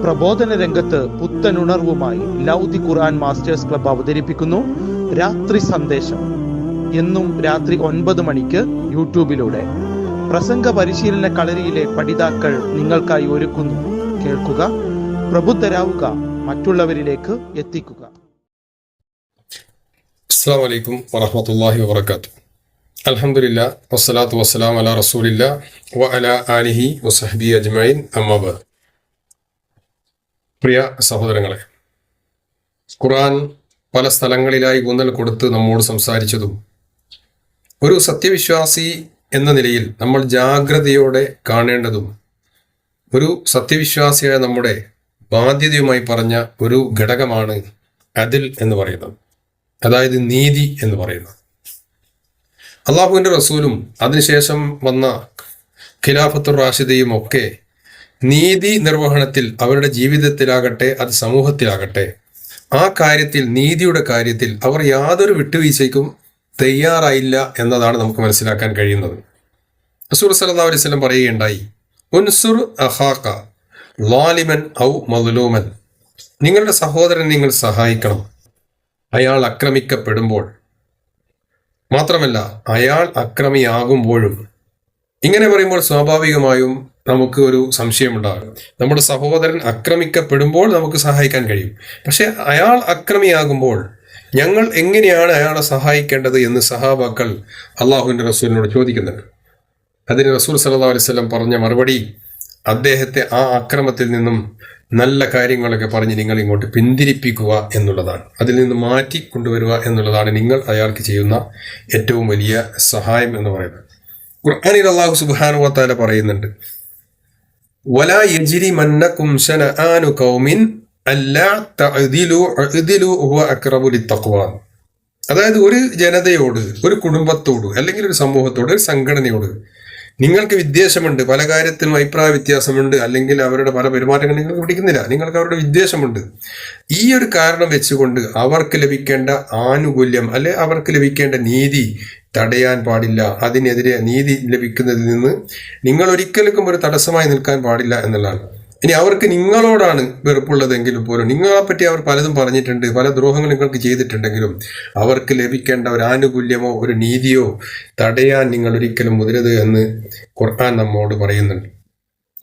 പ്രബോധന രംഗത്ത് പുത്തനുണർവുമായി ലൗദി ഖുർആൻ masters club അവതരിപ്പിക്കുന്നു രാത്രി സന്ദേശം. എന്നും രാത്രി 9 മണിക്ക് യൂട്യൂബിലൂടെ പ്രസംഗ പരിശീലന കളരിയിലെ പഠിതാക്കൾ നിങ്ങൾക്കായി ഒരുക്കുന്നു. കേൾക്കുക, പ്രബുദ്ധരാവുക, മറ്റുള്ളവരിലേക്ക് എത്തിക്കുക. അസ്സലാമു അലൈക്കും വറഹ്മത്തുള്ളാഹി വബറകാതുഹു. അൽഹംദുലില്ലാഹ് വസ്സലാത്തു വസ്സലാമു അലാ റസൂലില്ലാഹ് വഅലാ ആലിഹി വസഹ്ബിഹി അജ്മഈൻ. അമ്മാ ബഅദ്. പ്രിയ സഹോദരങ്ങളെ, ഖുർആൻ പല സ്ഥലങ്ങളിലായി ഊന്നൽ കൊടുത്ത് നമ്മോട് സംസാരിച്ചതും ഒരു സത്യവിശ്വാസി എന്ന നിലയിൽ നമ്മൾ ജാഗ്രതയോടെ കാണേണ്ടതും ഒരു സത്യവിശ്വാസിയായ നമ്മുടെ ബാധ്യതയുമായി പറഞ്ഞ ഒരു ഘടകമാണ് അദിൽ എന്ന് പറയുന്നത്, അതായത് നീതി എന്ന് പറയുന്നത്. അള്ളാഹുവിൻ്റെ റസൂലും അതിനുശേഷം വന്ന ഖിലാഫത്തുർ റാഷിദയും ഒക്കെ നീതി നിർവഹണത്തിൽ അവരുടെ ജീവിതത്തിലാകട്ടെ അത് സമൂഹത്തിലാകട്ടെ ആ കാര്യത്തിൽ, നീതിയുടെ കാര്യത്തിൽ അവർ യാതൊരു വിട്ടുവീഴ്ചയ്ക്കും തയ്യാറായില്ല എന്നതാണ് നമുക്ക് മനസ്സിലാക്കാൻ കഴിയുന്നത്. റസൂൽ സല്ലല്ലാഹു അലൈഹി വസല്ലം പറയുകയുണ്ടായി, ഉൻസുർ അഖാക ളാലിമൻ ഔ മദ്ലൂമൻ. നിങ്ങളുടെ സഹോദരനെ നിങ്ങൾ സഹായിക്കണം അയാൾ ആക്രമിക്കപ്പെടുമ്പോൾ, മാത്രമല്ല അയാൾ അക്രമിയാകുമ്പോഴും. ഇങ്ങനെ പറയുമ്പോൾ സ്വാഭാവികമായും നമുക്ക് ഒരു സംശയമുണ്ടാകും. നമ്മുടെ സഹോദരൻ ആക്രമിക്കപ്പെടുമ്പോൾ നമുക്ക് സഹായിക്കാൻ കഴിയും, പക്ഷെ അയാൾ അക്രമിയാകുമ്പോൾ ഞങ്ങൾ എങ്ങനെയാണ് അയാളെ സഹായിക്കേണ്ടത് എന്ന് സഹാബാക്കൾ അള്ളാഹുവിൻ്റെ റസൂലിനോട് ചോദിക്കുന്നുണ്ട്. അതിന് റസൂൽ സല്ലല്ലാഹു അലൈഹി വസല്ലം പറഞ്ഞ മറുപടി, അദ്ദേഹത്തെ ആ അക്രമത്തിൽ നിന്നും നല്ല കാര്യങ്ങളൊക്കെ പറഞ്ഞ് നിങ്ങൾ ഇങ്ങോട്ട് പിന്തിരിപ്പിക്കുക എന്നുള്ളതാണ്, അതിൽ നിന്ന് മാറ്റി കൊണ്ടുവരിക എന്നുള്ളതാണ് നിങ്ങൾ അയാൾക്ക് ചെയ്യുന്ന ഏറ്റവും വലിയ സഹായം എന്ന് പറയുന്നത്. ഖുർആനിൽ അല്ലാഹു സുബ്ഹാനഹു വ തആല പറയുന്നുണ്ട്, വലാ യജ്രിമന്നകും ശനആനു ഖൗമിൻ അല്ലാ തഅദിലു അഅദിലു ഹുവ അഖ്റബു ലിത്തഖ്വ. അതായത് ഒരു ജനതയോട്, ഒരു കുടുംബത്തോട്, അല്ലെങ്കിൽ ഒരു സമൂഹത്തോട്, ഒരു സംഘടനയോട് നിങ്ങൾക്ക് വിദ്വേഷമുണ്ട്, പല കാര്യത്തിലും അഭിപ്രായ വ്യത്യാസമുണ്ട്, അല്ലെങ്കിൽ അവരുടെ പല പെരുമാറ്റങ്ങൾ നിങ്ങൾക്ക് പിടിക്കുന്നില്ല, നിങ്ങൾക്ക് അവരുടെ വിദ്വേഷമുണ്ട്. ഈ ഒരു കാരണം വെച്ചുകൊണ്ട് അവർക്ക് ലഭിക്കേണ്ട ആനുകൂല്യം അല്ലെ അവർക്ക് ലഭിക്കേണ്ട നീതി തടയാൻ പാടില്ല. അതിനെതിരെ നീതി ലഭിക്കുന്നതിൽ നിന്ന് നിങ്ങൾ ഒരിക്കലും ഒരു തടസ്സമായി നിൽക്കാൻ പാടില്ല എന്നുള്ളതാണ്. ഇനി അവർക്ക് നിങ്ങളോടാണ് വെറുപ്പുള്ളതെങ്കിലും പോലും, നിങ്ങളെപ്പറ്റി അവർ പലതും പറഞ്ഞിട്ടുണ്ട്, പല ദ്രോഹങ്ങൾ നിങ്ങൾക്ക് ചെയ്തിട്ടുണ്ടെങ്കിലും അവർക്ക് ലഭിക്കേണ്ട ഒരു ആനുകൂല്യമോ ഒരു നീതിയോ തടയാൻ നിങ്ങൾ ഒരിക്കലും മുതിരരുത് എന്ന് ഖുർആൻ നമ്മോട് പറയുന്നുണ്ട്.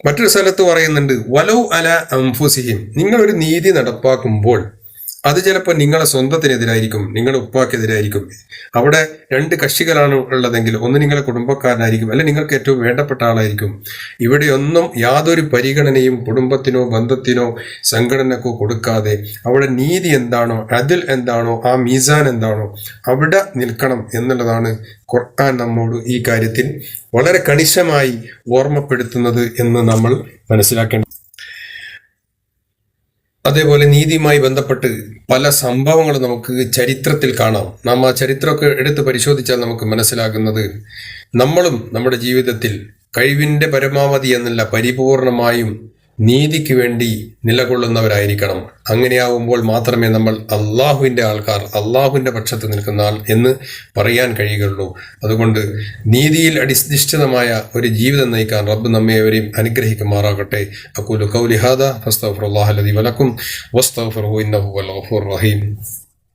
മറ്റൊരു സ്ഥലത്ത് പറയുന്നുണ്ട്, വലൗ അല അൻഫുസിഹിം. നിങ്ങളൊരു നീതി നടപ്പാക്കുമ്പോൾ അത് ചിലപ്പോൾ നിങ്ങളെ സ്വന്തത്തിനെതിരായിരിക്കും, നിങ്ങളുടെ ഉപ്പാക്കെതിരായിരിക്കും. അവിടെ 2 കക്ഷികളാണ് ഉള്ളതെങ്കിൽ ഒന്ന് നിങ്ങളുടെ കുടുംബക്കാരനായിരിക്കും, അല്ലെങ്കിൽ നിങ്ങൾക്ക് ഏറ്റവും വേണ്ടപ്പെട്ട ആളായിരിക്കും. ഇവിടെയൊന്നും യാതൊരു പരിഗണനയും കുടുംബത്തിനോ ബന്ധത്തിനോ സംഘടനക്കോ കൊടുക്കാതെ അവിടെ നീതി എന്താണോ, അദിൽ എന്താണോ, ആ മീസാൻ എന്താണോ അവിടെ നിൽക്കണം എന്നുള്ളതാണ് ഖുർആൻ നമ്മോട് ഈ കാര്യത്തിൽ വളരെ കണിശമായി ഓർമ്മപ്പെടുത്തുന്നത് എന്ന് നമ്മൾ മനസ്സിലാക്കേണ്ടത്. അതേപോലെ നീതിയുമായി ബന്ധപ്പെട്ട് പല സംഭവങ്ങളും നമുക്ക് ചരിത്രത്തിൽ കാണാം. നാം ആ ചരിത്രമൊക്കെ എടുത്ത് പരിശോധിച്ചാൽ നമുക്ക് മനസ്സിലാകുന്നത്, നമ്മളും നമ്മുടെ ജീവിതത്തിൽ കഴിവിൻ്റെ പരമാവധി എന്നല്ല പരിപൂർണമായും നീതിക്ക് വേണ്ടി നിലകൊള്ളുന്നവരായിരിക്കണം. അങ്ങനെയാവുമ്പോൾ മാത്രമേ നമ്മൾ അള്ളാഹുവിൻ്റെ ആൾക്കാർ, അള്ളാഹുവിൻ്റെ പക്ഷത്ത് നിൽക്കുന്ന ആൾ എന്ന് പറയാൻ കഴിയുകയുള്ളൂ. അതുകൊണ്ട് നീതിയിൽ അധിഷ്ഠിതമായ ഒരു ജീവിതം നയിക്കാൻ റബ്ബ് നമ്മേവരെയും അനുഗ്രഹിക്കുമാറാകട്ടെ. അഖൂലു ഖൗലി ഹാദാ ഫസ്തഗ്ഫിറുല്ലാഹ ലി വലക്കും വസ്തഗ്ഫിറുഹു ഇന്നഹു ഹുവൽ ഗഫൂറുർ റഹീം.